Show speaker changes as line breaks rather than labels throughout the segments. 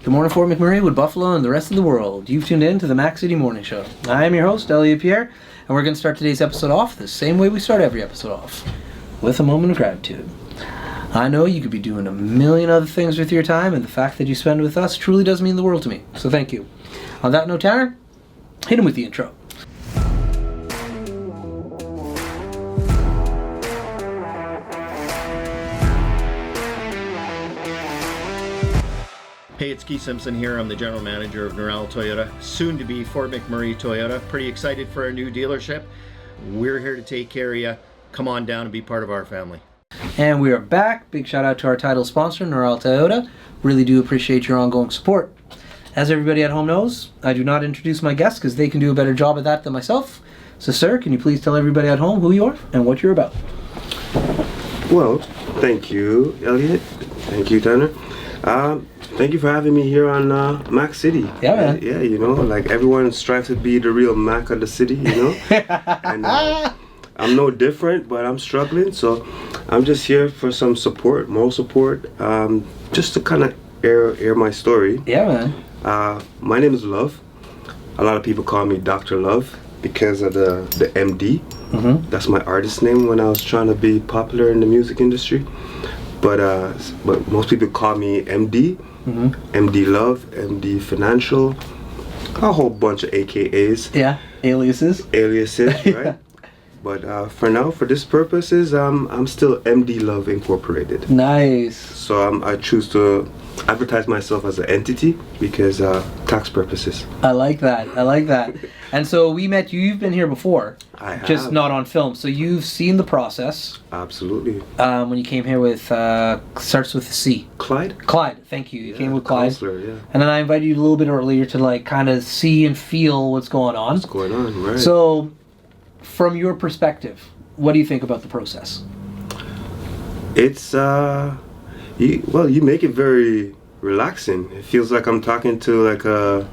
Good morning, Fort McMurray, Wood Buffalo, and the rest of the world. You've tuned in to the Mac City Morning Show. I am your host, Elliot Pierre, and we're going to start today's episode off the same way we start every episode off, with a moment of gratitude. I know you could be doing a million other things with your time, and the fact that you spend it with us truly does mean the world to me, so thank you. On that note, Tanner, hit him with the intro.
Hey, it's Keith Simpson here. I'm the general manager of Norel Toyota, soon to be Fort McMurray Toyota. Pretty excited for our new dealership. We're here to take care of you. Come on down and be part of our family.
And we are back. Big shout out to our title sponsor, Norel Toyota. Really do appreciate your ongoing support. As everybody at home knows, I do not introduce my guests because they can do a better job at that than myself. So, sir, can you please tell everybody at home who you are and what you're about?
Well, thank you, Elliot. Thank you, Tanner. Thank you for having me here on Mac City.
Yeah, man.
Yeah, you know, like everyone strives to be the real Mac of the city, you know. And I'm no different, but I'm struggling, so I'm just here for some support, moral support, just to kind of air my story.
Yeah, man.
My name is Love. A lot of people call me Dr. Love because of the MD.
Mm-hmm.
That's my artist name when I was trying to be popular in the music industry. But most people call me MD, MD Love, MD Financial, a whole bunch of AKAs.
Yeah, aliases,
right? But for now, for this purposes, I'm still MD Love Incorporated.
Nice.
So I choose to advertise myself as an entity because tax purposes.
I like that. And so we met you. You've been here before.
I have.
Just not on film. So you've seen the process.
Absolutely.
When you came here with, starts with a C.
Clyde,
thank you. You came with Clyde.
Counselor, yeah.
And then I invited you a little bit earlier to like kind of see and feel what's going on.
What's going on, right?
So, from your perspective, what do you think about the process?
It's you make it very relaxing. It feels like I'm talking to like a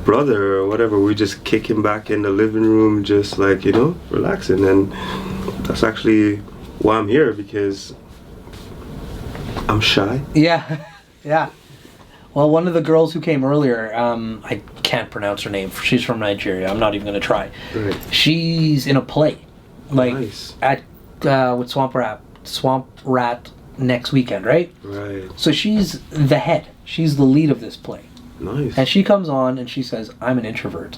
brother or whatever. We're just kicking back in the living room, just like, you know, relaxing. And that's actually why I'm here, because I'm shy.
Yeah. Well, one of the girls who came earlier, I can't pronounce her name. She's from Nigeria. I'm not even going to try.
Right.
She's in a play, like
Nice.
at with Swamp Rat next weekend, right?
Right.
So she's the head. She's the lead of this play.
Nice.
And she comes on and she says, I'm an introvert.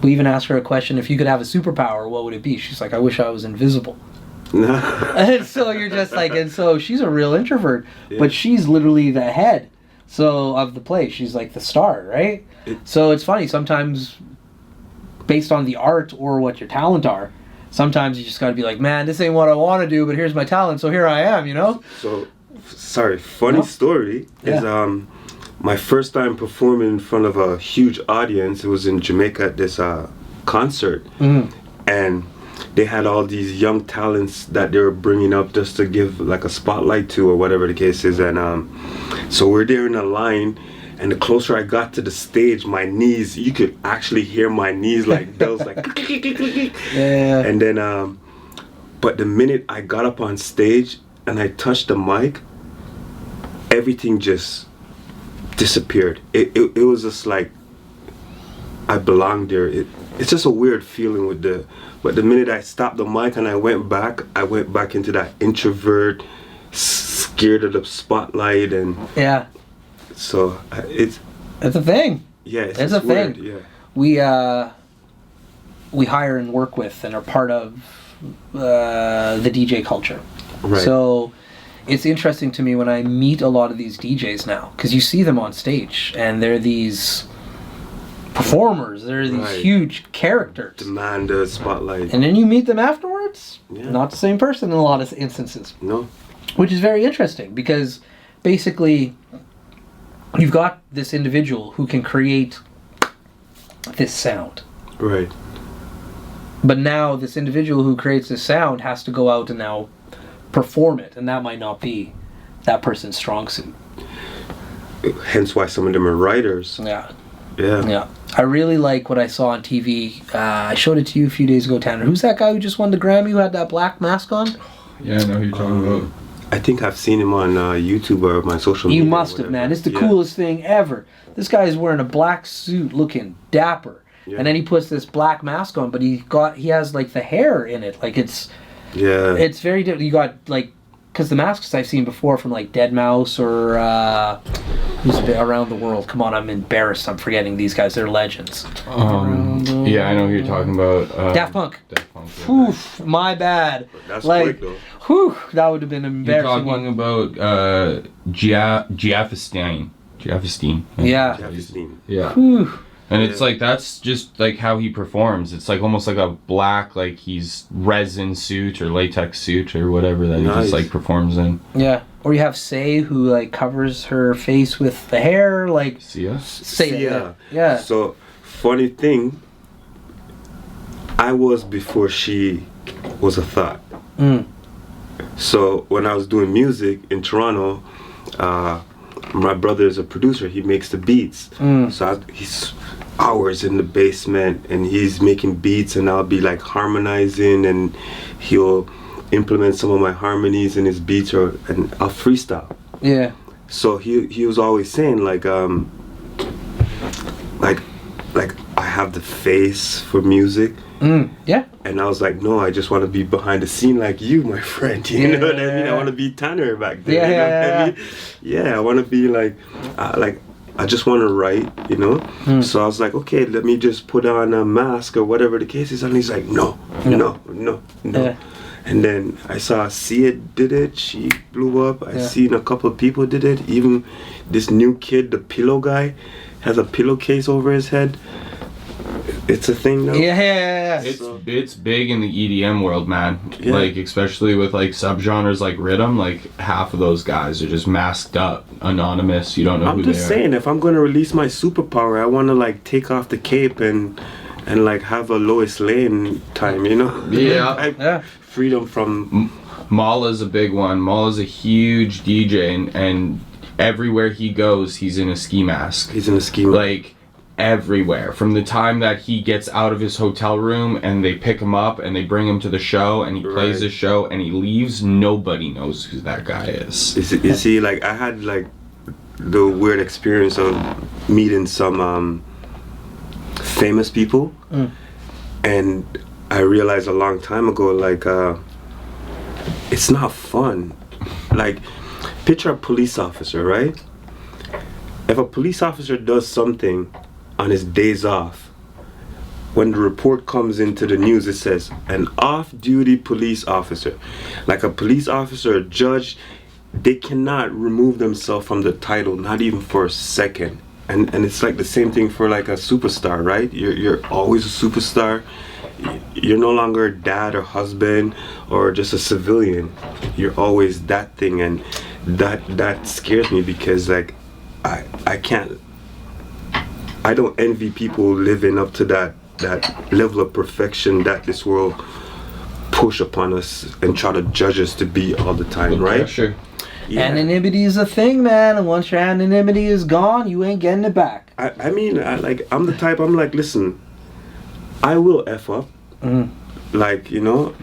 We even asked her a question, if you could have a superpower, what would it be? She's like, I wish I was invisible. And so you're just like, and so she's a real introvert, but she's literally the head of the play. She's like the star, right? So it's funny, sometimes based on the art or what your talent are, sometimes you just got to be like, man, this ain't what I want to do, but here's my talent, so here I am, you know?
So, sorry, funny story is my first time performing in front of a huge audience. It was in Jamaica at this concert, and they had all these young talents that they were bringing up just to give like a spotlight to, or whatever the case is. And so we're there in a line, and the closer I got to the stage, my knees, you could actually hear my knees like bells, like
Yeah.
And then but the minute I got up on stage and I touched the mic, everything just disappeared. It was just like I belonged there. It's just a weird feeling but the minute I stopped the mic and I went back into that introvert, scared of the spotlight, and so it's
a thing.
Yeah,
it's a
weird,
thing.
Yeah.
We hire and work with and are part of the DJ culture.
Right.
So it's interesting to me when I meet a lot of these DJs now, because you see them on stage and they're these performers, they're these huge characters.
Demand the spotlight.
And then you meet them afterwards,
Yeah.
not the same person in a lot of instances.
No.
Which is very interesting, because basically you've got this individual who can create this sound.
Right.
But now this individual who creates this sound has to go out and now perform it, and that might not be that person's strong suit.
Hence why some of them are writers.
Yeah.
Yeah.
I really like what I saw on TV. I showed it to you a few days ago, Tanner. Who's that guy who just won the Grammy who had that black mask on?
Yeah, I know who you're talking about.
I think I've seen him on YouTube or my social media.
You must have, man. It's the coolest thing ever. This guy is wearing a black suit, looking dapper, and then he puts this black mask on, but he has like the hair in it, like it's very different. You got like, because the masks I've seen before from like Deadmau5 or who's around the world. Come on, I'm embarrassed. I'm forgetting these guys. They're legends.
Yeah, I know who you're talking about.
Daft Punk. Oof, my bad.
That's
like,
quick though.
Whew, that would have been an
You're
embarrassing
talking about Giafestein.
Yeah.
Yeah.
Whew.
And it's like, that's just like how he performs. It's like almost like a black, like he's resin suit or latex suit or whatever that he just like performs in.
Yeah. Or you have Say, who like covers her face with the hair, like
Sia.
Yeah.
So funny thing, I was before she was a thought. So when I was doing music in Toronto, my brother is a producer. He makes the beats. So he's hours in the basement and he's making beats, and I'll be like harmonizing, and he'll implement some of my harmonies in his beats, and I'll freestyle.
Yeah.
So he was always saying like I have the face for music.
Yeah.
And I was like, no, I just want to be behind the scene like you, my friend. You know what I mean? I want to be Tanner back there. You know what I mean? Yeah, I want to be like I just want to write, you know? So I was like, okay, let me just put on a mask or whatever the case is. And he's like, no.
Yeah.
And then I saw Sia did it. She blew up. I seen a couple of people did it. Even this new kid, the pillow guy, has a pillowcase over his head. It's a thing now.
Yeah.
It's big in the EDM world, man. Like, especially with like subgenres like rhythm, like half of those guys are just masked up, anonymous. You don't know who they are. I'm just
saying, if I'm going to release my superpower, I want to like take off the cape and like have a Lois Lane time, you know?
Yeah.
Freedom from...
Mala's a big one. Mala's a huge DJ, and everywhere he goes, he's in a ski mask.
He's in a ski mask.
Like, everywhere. From the time that he gets out of his hotel room and they pick him up and they bring him to the show and he plays the show and he leaves, nobody knows who that guy is.
You see, like, I had like the weird experience of meeting some famous people, and I realized a long time ago, like, it's not fun. Like, picture a police officer, right? If a police officer does something on his days off, when the report comes into the news, it says an off-duty police officer. Like a police officer, a judge, they cannot remove themselves from the title, not even for a second. And it's like the same thing for like a superstar, right? You're always a superstar. You're no longer a dad or husband or just a civilian. You're always that thing, and that scares me, because like I don't envy people living up to that level of perfection that this world push upon us and try to judge us to be all the time, right?
Sure.
Yeah. Anonymity is a thing, man, and once your anonymity is gone, you ain't getting it back.
I mean, I'm the type, I'm like, listen, I will F up. Like, you know,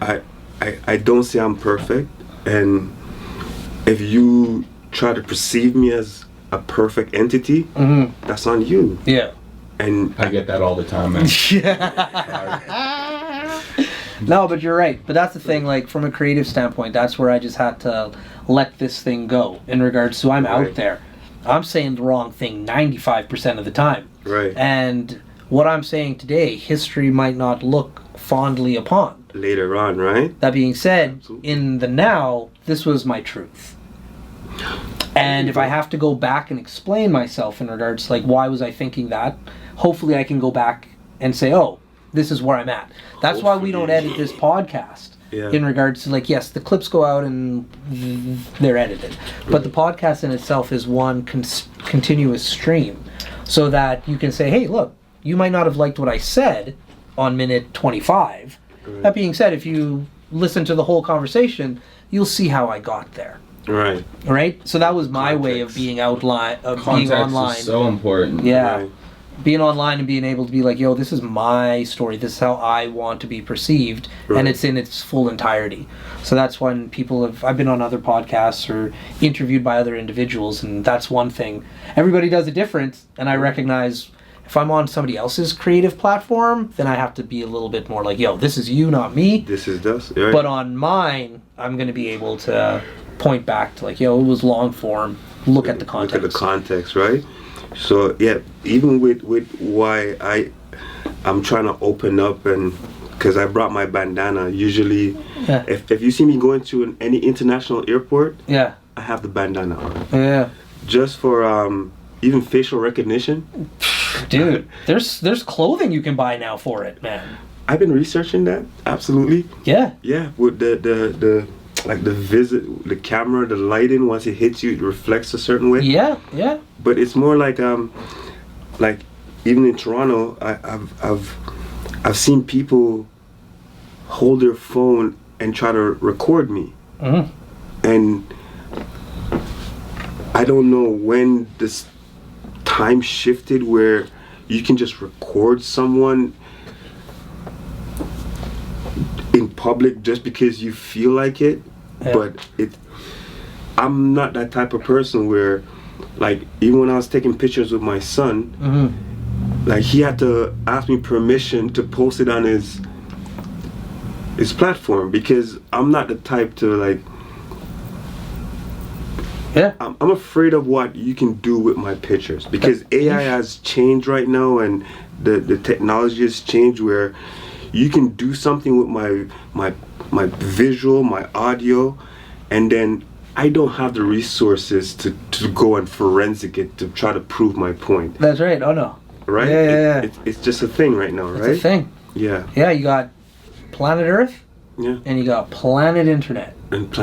I don't say I'm perfect, and if you try to perceive me as a perfect entity, that's on you.
Yeah.
And I get that all the time, man.
No, but you're right. But that's the thing, like, from a creative standpoint, that's where I just had to let this thing go in regards to I'm out there. I'm saying the wrong thing 95% of the time.
Right.
And what I'm saying today, history might not look fondly upon.
Later on, right?
That being said, in the now, this was my truth. And if I have to go back and explain myself in regards to, like, why was I thinking that, hopefully I can go back and say, oh, this is where I'm at. That's why we don't edit this podcast. Yeah. In regards to, like, yes, the clips go out and they're edited. But the podcast in itself is one continuous stream. So that you can say, hey, look, you might not have liked what I said on minute 25. Right. That being said, if you listen to the whole conversation, you'll see how I got there.
Right.
Right? So that was my way of being being online.
Context is so important.
Yeah.
Right.
being online and being able to be like, yo, this is my story, this is how I want to be perceived, and it's in its full entirety. So that's when I've been on other podcasts or interviewed by other individuals, and that's one thing. Everybody does it different, and I recognize if I'm on somebody else's creative platform, then I have to be a little bit more like, yo, this is you, not me.
This is us. Right?
But on mine, I'm going to be able to point back to like, yo, it was long form. Look at the context.
Look at the context, right? So yeah, even with why I'm trying to open up, and because I brought my bandana. Usually, if you see me going to any international airport, I have the bandana on.
Yeah.
Just for even facial recognition.
Dude, there's clothing you can buy now for it, man.
I've been researching that. Absolutely.
Yeah.
Yeah, with the like the camera, the lighting, once it hits you, it reflects a certain way.
Yeah, yeah.
But it's more like even in Toronto, I've seen people hold their phone and try to record me, and I don't know when this time shifted where you can just record someone in public just because you feel like it. But I'm not that type of person where, like, even when I was taking pictures with my son, like, he had to ask me permission to post it on his platform, because I'm not the type to, like, I'm afraid of what you can do with my pictures, because AI has changed right now, and the technology has changed where you can do something with my visual, my audio, and then I don't have the resources to go and forensic it to try to prove my point.
That's right. Oh no.
Right?
Yeah.
It's just a thing right now, right?
It's a thing.
Yeah.
Yeah, you got planet Earth.
Yeah.
And you got planet Internet.
And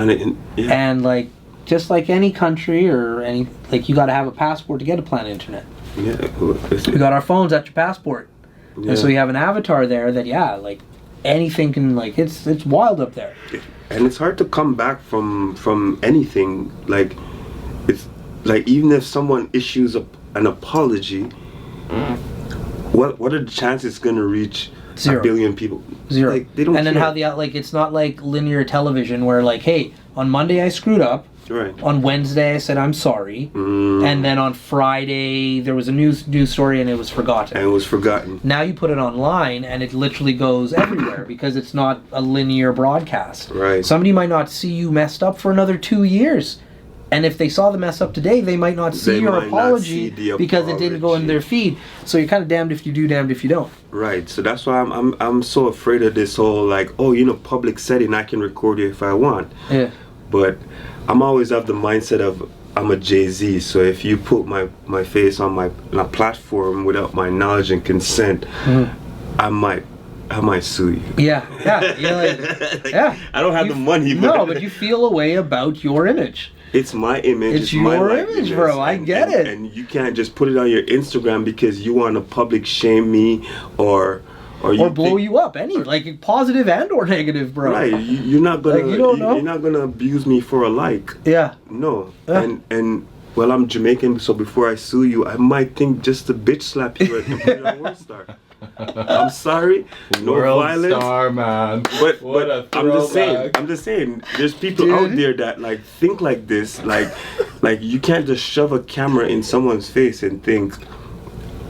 And like, just like any country or any, like, you got to have a passport to get a planet Internet.
Yeah.
We got our phones. That's your passport.
Yeah.
And so you have an avatar there that, like, anything can, like, it's wild up there.
And it's hard to come back from anything. Like, it's like, even if someone issues an apology, what are the chances it's gonna reach
0.
a billion people?
0.
Like, they don't
and then
care.
how like, it's not like linear television where, like, hey, on Monday I screwed up.
Right.
On Wednesday I said I'm sorry. And then on Friday there was a news story and it was forgotten.
And it was forgotten.
Now you put it online and it literally goes everywhere because it's not a linear broadcast.
Right.
Somebody might not see you messed up for another 2 years. And if they saw the mess up today, they might not see your apology because it didn't go in their feed. So you're kind of damned if you do, damned if you don't. Right.
So that's why I'm so afraid of this whole, like, public setting, I can record you if I want.
Yeah.
But I'm always of the mindset of I'm a Jay-Z, so if you put my face on my platform without my knowledge and consent, I might sue you.
Yeah. You're like, yeah.
I don't have the money.
But you feel a way about your image.
It's my image.
It's your image, bro. I get it.
And you can't just put it on your Instagram because you want to public shame me or
blow you up, like positive and or negative, bro.
Right, you're not gonna
like, you don't know.
You're not gonna abuse me for a like.
Yeah.
No. Yeah. And well, I'm Jamaican, so before I sue you, I might think just to bitch slap you and put it on World Star. I'm sorry, no
World
violence.
Star, man.
But I'm
throwback.
just saying, there's people out there that like think like this, like you can't just shove a camera in someone's face and think,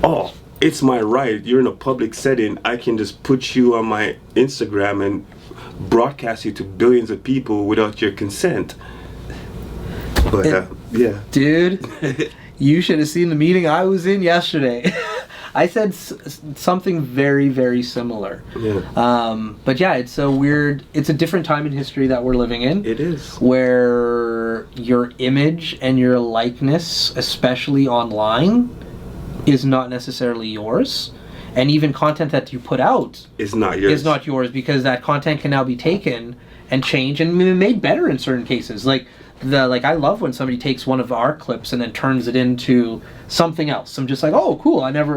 oh, it's my right. You're in a public setting. I can just put you on my Instagram and broadcast you to billions of people without your consent. But yeah,
dude, you should have seen the meeting I was in yesterday. I said something very, very similar.
Yeah.
But yeah, it's a different time in history that we're living in.
It is.
Where your image and your likeness, especially online, is not necessarily yours. And even content that you put out
is not yours
because that content can now be taken and changed and made better in certain cases. Like I love when somebody takes one of our clips and then turns it into something else. I'm just like, oh, cool. I never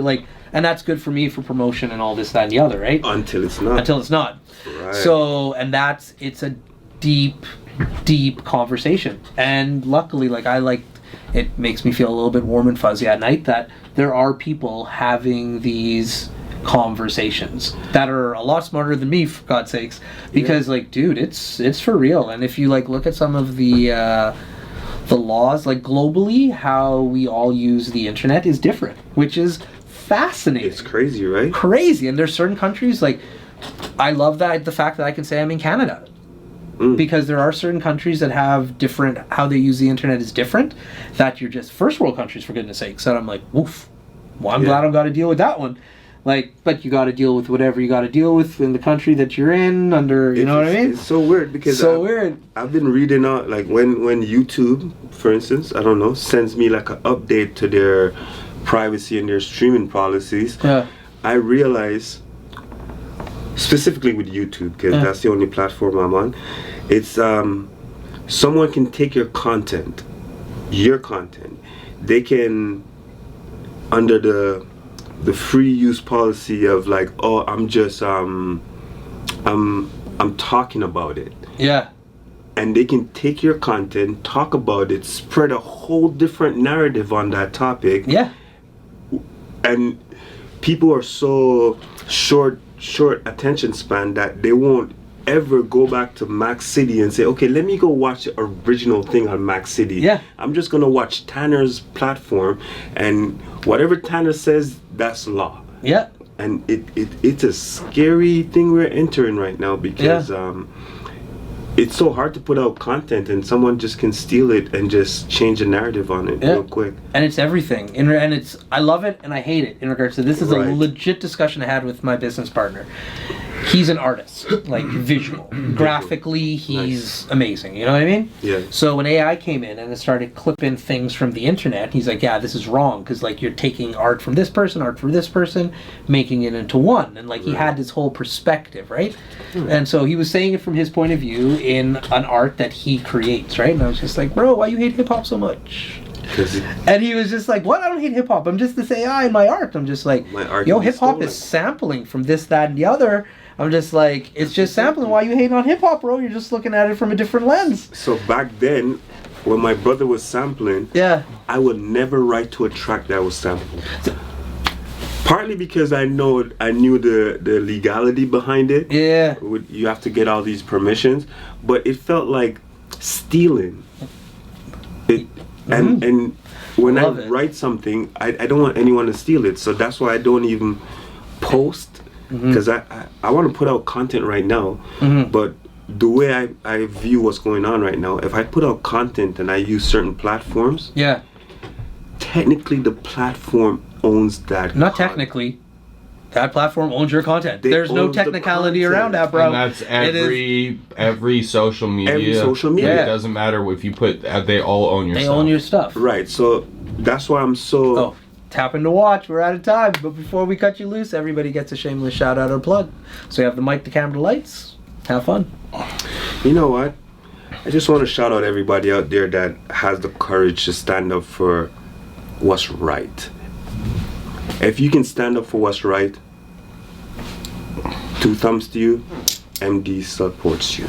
and that's good for me for promotion and all this, that, and the other, right?
Until it's not.
Right. So, and it's a deep, deep conversation. And luckily, it makes me feel a little bit warm and fuzzy at night that there are people having these conversations that are a lot smarter than me, for God's sakes, because like, dude, it's for real. And if you like look at some of the laws, like globally, how we all use the internet is different, which is fascinating.
It's crazy, right?
Crazy. And there's certain countries, like, I love that the fact that I can say I'm in Canada. Because there are certain countries that have different, how they use the internet is different, that you're just first world countries, for goodness sakes. And I'm like, woof. Well, I'm glad I've got to deal with that one. Like, but you got to deal with whatever you got to deal with in the country that you're in under, you know what I mean?
It's so weird because I've been reading out, like when YouTube, for instance, I don't know, sends me like an update to their privacy and their streaming policies. Yeah. I realize, specifically with YouTube, because that's the only platform I'm on, it's someone can take your content, they can, under the free use policy of like, oh, I'm just I'm talking about it.
Yeah.
And they can take your content, talk about it, spread a whole different narrative on that topic.
Yeah.
And people are so short attention span that they won't ever go back to Max City and say, okay, let me go watch the original thing on Max City.
Yeah.
I'm just gonna watch Tanner's platform, and whatever Tanner says, that's law.
Yeah.
And it's a scary thing we're entering right now, because it's so hard to put out content and someone just can steal it and just change the narrative on it real quick. And
it's everything. And I love it and I hate it in regards to this. Is a legit discussion I had with my business partner. He's an artist, like visual. Graphically, he's amazing. You know what I mean?
Yeah.
So when AI came in and it started clipping things from the internet, he's like, yeah, this is wrong, because like you're taking art from this person, making it into one. And like he had this whole perspective, right? And so he was saying it from his point of view in an art that he creates, right? And I was just like, bro, why you hate hip hop so much? And he was just like, what? I don't hate hip hop. I'm just this AI in my art. I'm just like, yo, hip hop is sampling from this, that, and the other. I'm just like, it's just sampling. Why you hating on hip hop, bro? You're just looking at it from a different lens.
So back then, when my brother was sampling, I would never write to a track that was sampled. Partly because I knew the legality behind it.
Yeah.
You have to get all these permissions, but it felt like stealing. And when I write something, I don't want anyone to steal it. So that's why I don't even post, because I want to put out content right now. But the way I view what's going on right now, if I put out content and I use certain platforms, technically the platform owns that.
Not technically. That platform owns your content. There's no technicality around that, bro.
And that's every social media.
Every social media.
It doesn't matter if you put. They all own your stuff.
They own your stuff.
Right. So that's why I'm so.
Oh, tapping to watch. We're out of time. But before we cut you loose, everybody gets a shameless shout out or plug. So you have the mic, the camera, the lights. Have fun.
You know what? I just want to shout out everybody out there that has the courage to stand up for what's right. If you can stand up for what's right, 2 thumbs to you. MD supports you.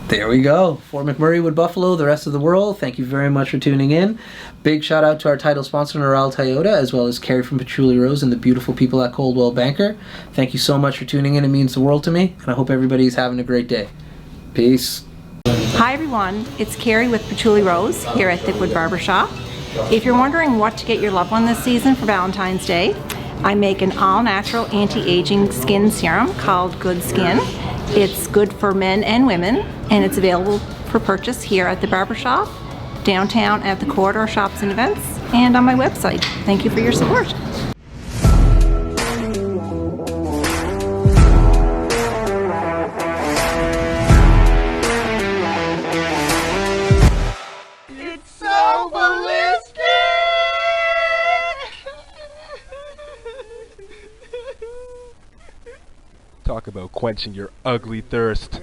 There we go. For McMurray with Buffalo, the rest of the world, thank you very much for tuning in. Big shout out to our title sponsor, Noral Toyota, as well as Carrie from Patchouli Rose and the beautiful people at Coldwell Banker. Thank you so much for tuning in. It means the world to me, and I hope everybody's having a great day. Peace.
Hi everyone, it's Carrie with Patchouli Rose here at Thickwood Barbershop. If you're wondering what to get your loved one this season for Valentine's Day, I make an all-natural anti-aging skin serum called Good Skin. It's good for men and women, and it's available for purchase here at the Barbershop, downtown at the Corridor Shops and Events, and on my website. Thank you for your support.
Talk about quenching your ugly thirst.